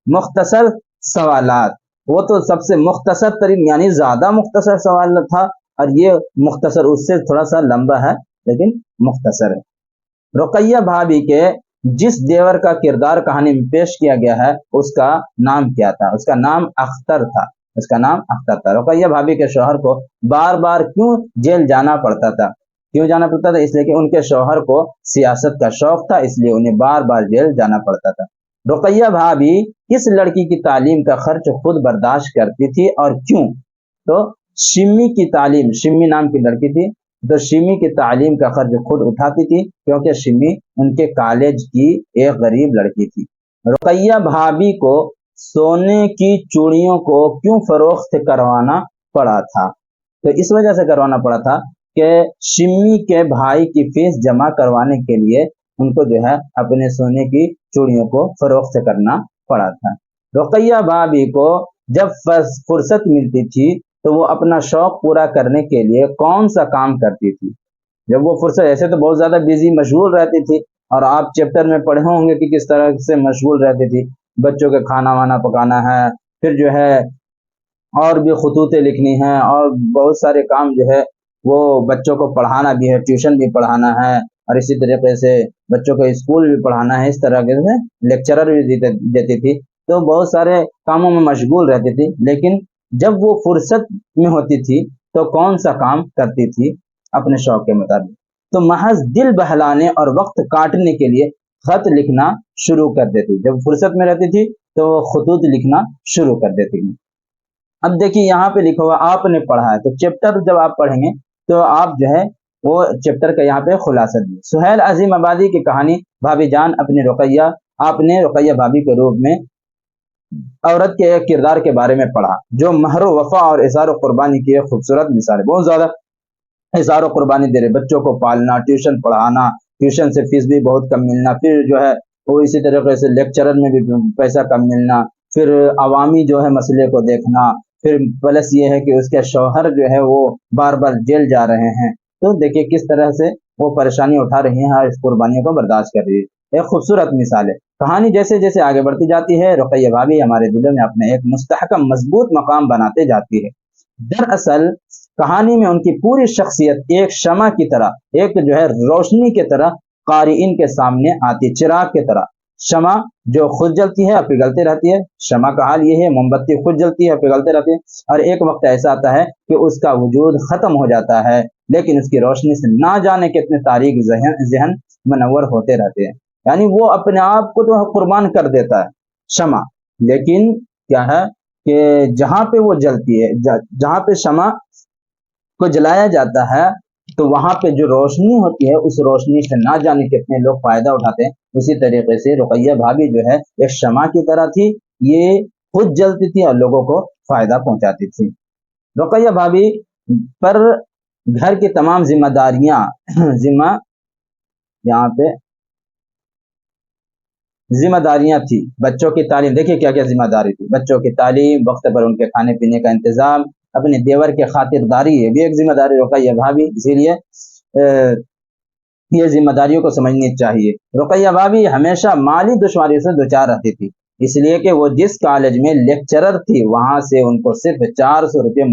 مختصر سوالات، وہ تو سب سے مختصر ترین یعنی زیادہ مختصر سوال تھا، اور یہ مختصر اس سے تھوڑا سا لمبا ہے لیکن مختصر ہے۔ رقیہ بھابھی کے جس دیور کا کردار کہانی میں پیش کیا گیا ہے اس کا نام کیا تھا؟ اس کا نام اختر تھا، اس کا نام اختر تھا۔ رقیہ بھابھی کے شوہر کو بار بار کیوں جیل جانا پڑتا تھا؟ کیوں جانا پڑتا تھا؟ اس لیے کہ ان کے شوہر کو سیاست کا شوق تھا، اس لیے انہیں بار بار جیل جانا پڑتا تھا۔ رقیہ بھابھی کس لڑکی کی تعلیم کا خرچ خود برداشت کرتی تھی اور کیوں؟ تو شمی کی تعلیم، شمی نام کی لڑکی تھی، تو شمی کی تعلیم کا خرچ خود اٹھاتی تھی کیونکہ شمی ان کے کالج کی ایک غریب لڑکی تھی۔ رقیہ بھابھی کو سونے کی چوڑیوں کو کیوں فروخت کروانا پڑا تھا؟ تو اس وجہ سے کروانا پڑا تھا کہ شمی کے بھائی کی فیس جمع کروانے کے لیے ان کو جو ہے اپنے سونے کی چوڑیوں کو فروخت کرنا پڑا تھا۔ رقیہ بھابھی کو جب فرصت ملتی تھی تو وہ اپنا شوق پورا کرنے کے لیے کون سا کام کرتی تھی؟ جب وہ فرصت، ایسے تو بہت زیادہ بزی مشغول رہتی تھی، اور آپ چیپٹر میں پڑھے ہوں گے کہ کس طرح سے مشغول رہتی تھی، بچوں کے کھانا وانا پکانا ہے، پھر جو ہے اور بھی خطوطیں لکھنی ہیں، اور بہت سارے کام جو ہے وہ بچوں کو پڑھانا بھی ہے، ٹیوشن بھی پڑھانا ہے، اور اسی طریقے سے بچوں کو اسکول بھی پڑھانا ہے، اس طرح کے لیکچرر بھی دیتی تھی، تو بہت سارے کاموں میں مشغول رہتی تھی۔ لیکن جب وہ فرصت میں ہوتی تھی تو کون سا کام کرتی تھی اپنے شوق کے مطابق؟ تو محض دل بہلانے اور وقت کاٹنے کے لیے خط لکھنا شروع کر دیتی۔ جب فرصت میں رہتی تھی تو وہ خطوط لکھنا شروع کر دیتی تھی۔ اب دیکھیے یہاں پہ لکھا ہوا آپ نے پڑھا ہے، تو چیپٹر جب آپ پڑھیں گے تو آپ جو ہے وہ چیپٹر کا یہاں پہ خلاصہ دیے۔ سہیل عظیم آبادی کی کہانی بھابھی جان اپنی رقیہ، آپ نے رقیہ بھابھی کے روپ میں عورت کے ایک کردار کے بارے میں پڑھا جو مہر و وفا اور اظہار و قربانی کی ایک خوبصورت مثال ہے۔ بہت زیادہ اظہار و قربانی دے رہے، بچوں کو پالنا، ٹیوشن پڑھانا، ٹیوشن سے فیس بھی بہت کم ملنا، پھر جو ہے وہ اسی طریقے سے لیکچرر میں بھی پیسہ کم ملنا، پھر عوامی جو ہے مسئلے کو دیکھنا، پھر پلس یہ ہے کہ اس کے شوہر جو ہے وہ بار بار جیل جا رہے ہیں، تو دیکھیے کس طرح سے وہ پریشانی اٹھا رہی ہیں اور اس قربانیوں کو برداشت کر رہی ہے۔ ایک خوبصورت مثال ہے۔ کہانی جیسے جیسے آگے بڑھتی جاتی ہے رقیہ بھابھی ہمارے دلوں میں اپنے ایک مستحکم مضبوط مقام بناتے جاتی ہے۔ دراصل کہانی میں ان کی پوری شخصیت ایک شمع کی طرح، ایک جو ہے روشنی کی طرح قارئین کے سامنے آتی، چراغ کی طرح۔ شمع جو خود جلتی ہے اور پگھلتی رہتی ہے، شمع کا حال یہ ہے، موم بتی خود جلتی ہے اور پگھلتے رہتی ہے، اور ایک وقت ایسا آتا ہے کہ اس کا وجود ختم ہو جاتا ہے، لیکن اس کی روشنی سے نہ جانے کتنے تاریک ذہن منور ہوتے رہتے ہیں۔ یعنی وہ اپنے آپ کو تو قربان کر دیتا ہے شمع، لیکن کیا ہے کہ جہاں پہ وہ جلتی ہے، جہاں پہ شمع کو جلایا جاتا ہے تو وہاں پہ جو روشنی ہوتی ہے اس روشنی سے نہ جانے کتنے لوگ فائدہ اٹھاتے ہیں۔ اسی طریقے سے رقیہ بھابھی جو ہے ایک شمع کی طرح تھی، یہ خود جلتی تھی اور لوگوں کو فائدہ پہنچاتی تھی۔ رقیہ بھابھی پر گھر کی تمام ذمہ داریاں یہاں پہ ذمہ داریاں تھی۔ بچوں کی تعلیم، دیکھیے کیا کیا ذمہ داری تھی، بچوں کی تعلیم، وقت پر ان کے کھانے پینے کا انتظام، اپنے دیور کے خاطرداری، یہ بھی ایک ذمہ داری رقیہ بھابھی، اسی لیے یہ ذمہ داریوں کو سمجھنی چاہیے۔ رقیہ بھابھی ہمیشہ مالی دشواریوں سے دوچار رہتی تھی، اس لیے کہ وہ جس کالج میں لیکچرر تھی وہاں سے ان کو صرف 400 روپے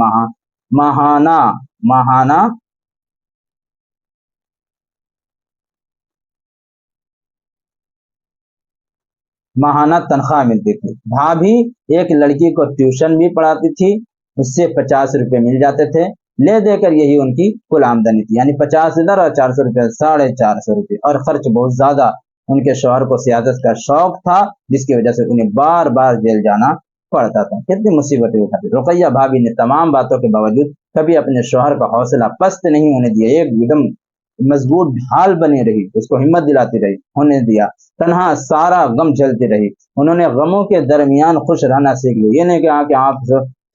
ماہانہ تنخواہ ملتی تھی۔ بھابھی ایک لڑکی کو ٹیوشن بھی پڑھاتی تھی، اس سے 50 روپے مل جاتے تھے، لے دے کر یہی ان کی کل آمدنی تھی، یعنی 50 ادھر اور 400 روپے، 450 روپے، اور خرچ بہت زیادہ۔ ان کے شوہر کو سیاست کا شوق تھا جس کی وجہ سے انہیں بار بار جیل جانا پڑتا تھا۔ کتنی مصیبتیں اٹھاتی۔ رقیہ بھابھی نے تمام باتوں کے باوجود کبھی اپنے شوہر کا حوصلہ پست نہیں ہونے دیا، ایک دم مضبوط حال بنی رہی، اس کو ہمت دلاتی رہی، ہونے دیا، تنہا سارا غم جھیلتی رہی۔ انہوں نے غموں کے درمیان خوش رہنا سیکھ لیا۔ یہ نہیں کہا کہ آپ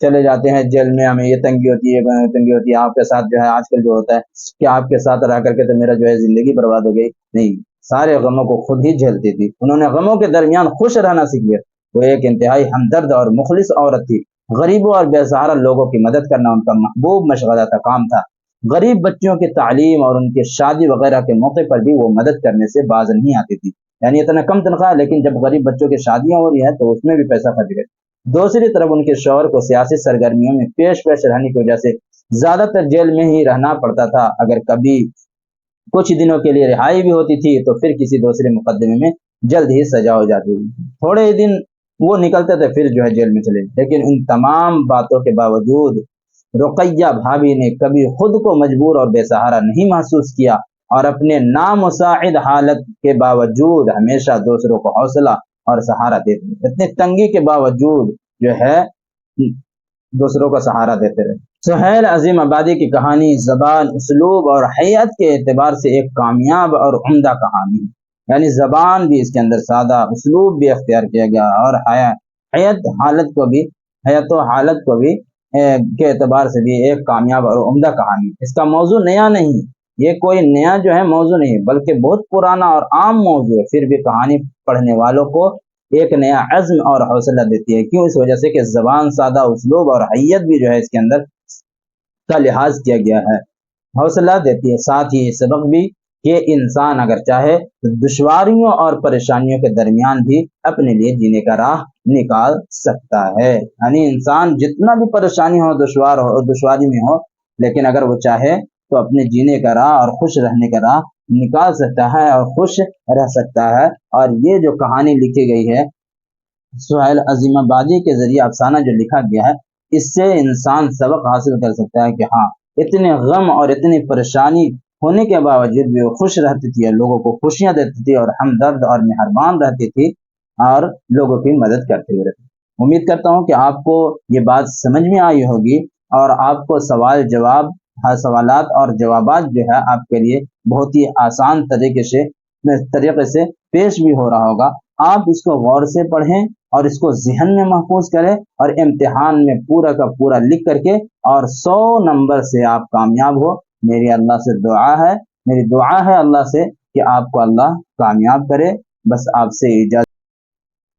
چلے جاتے ہیں جیل میں، ہمیں یہ تنگی ہوتی ہے، تنگی ہوتی ہے، آپ کے ساتھ جو ہے آج کل جو ہوتا ہے کہ آپ کے ساتھ رہ کر کے تو میرا جو ہے زندگی برباد ہو گئی، نہیں، سارے غموں کو خود ہی جھیلتی تھی۔ انہوں نے غموں کے درمیان خوش رہنا سیکھ لیا۔ وہ ایک انتہائی ہمدرد اور مخلص عورت تھی۔ غریبوں اور بے سہارا لوگوں کی مدد کرنا ان کا محبوب مشغلہ تھا، کام تھا۔ غریب بچوں کی تعلیم اور ان کی شادی وغیرہ کے موقع پر بھی وہ مدد کرنے سے باز نہیں آتی تھی۔ یعنی اتنا کم تنخواہ، لیکن جب غریب بچوں کی شادیاں ہو رہی ہیں تو اس میں بھی پیسہ خرچ کرتے. دوسری طرف ان کے شوہر کو سیاسی سرگرمیوں میں پیش رہنے کی وجہ سے زیادہ تر جیل میں ہی رہنا پڑتا تھا. اگر کبھی کچھ دنوں کے لیے رہائی بھی ہوتی تھی تو پھر کسی دوسرے مقدمے میں جلد ہی سزا ہو جاتی تھی. تھوڑے ہی دن وہ نکلتے تھے پھر جو ہے جیل میں چلے. لیکن ان تمام باتوں کے باوجود رقیہ بھابھی نے کبھی خود کو مجبور اور بے سہارا نہیں محسوس کیا، اور اپنے نامساعد حالت کے باوجود ہمیشہ دوسروں کو حوصلہ اور سہارا دیتے. اتنے تنگی کے باوجود جو ہے دوسروں کو سہارا دیتے رہے. سہیل عظیم آبادی کی کہانی زبان، اسلوب اور حیت کے اعتبار سے ایک کامیاب اور عمدہ کہانی ہے. یعنی زبان بھی اس کے اندر سادہ، اسلوب بھی اختیار کیا گیا، اور حیت و حالت کو بھی کے اعتبار سے بھی ایک کامیاب اور عمدہ کہانی. اس کا موضوع نیا نہیں، یہ کوئی نیا جو ہے موضوع نہیں، بلکہ بہت پرانا اور عام موضوع ہے. پھر بھی کہانی پڑھنے والوں کو ایک نیا عزم اور حوصلہ دیتی ہے. کیوں؟ اس وجہ سے کہ زبان سادہ، اسلوب اور حیت بھی جو ہے اس کے اندر کا لحاظ کیا گیا ہے، حوصلہ دیتی ہے. ساتھ ہی سبق بھی کہ انسان اگر چاہے تو دشواریوں اور پریشانیوں کے درمیان بھی اپنے لیے جینے کا راہ نکال سکتا ہے. یعنی انسان جتنا بھی پریشانی ہو، دشواری میں ہو، لیکن اگر وہ چاہے تو اپنے جینے کا راہ اور خوش رہنے کا راہ نکال سکتا ہے اور خوش رہ سکتا ہے. اور یہ جو کہانی لکھی گئی ہے سہیل عظیم آبادی کے ذریعے، افسانہ جو لکھا گیا ہے، اس سے انسان سبق حاصل کر سکتا ہے کہ ہاں، اتنے غم اور اتنی پریشانی ہونے کے باوجود بھی وہ خوش رہتی تھی، لوگوں کو خوشیاں دیتی تھی، اور ہمدرد اور مہربان رہتی تھی، اور لوگوں کی مدد کرتے ہوئے رہتی. امید کرتا ہوں کہ آپ کو یہ بات سمجھ میں آئی ہوگی، اور آپ کو سوالات اور جوابات جو ہے آپ کے لیے بہت ہی آسان طریقے سے پیش بھی ہو رہا ہوگا. آپ اس کو غور سے پڑھیں اور اس کو ذہن میں محفوظ کریں، اور امتحان میں پورا کا پورا لکھ کر کے اور 100 نمبر سے آپ کامیاب ہو. میری اللہ سے میری دعا ہے اللہ سے کہ آپ کو اللہ کامیاب کرے. بس آپ سے اجازت.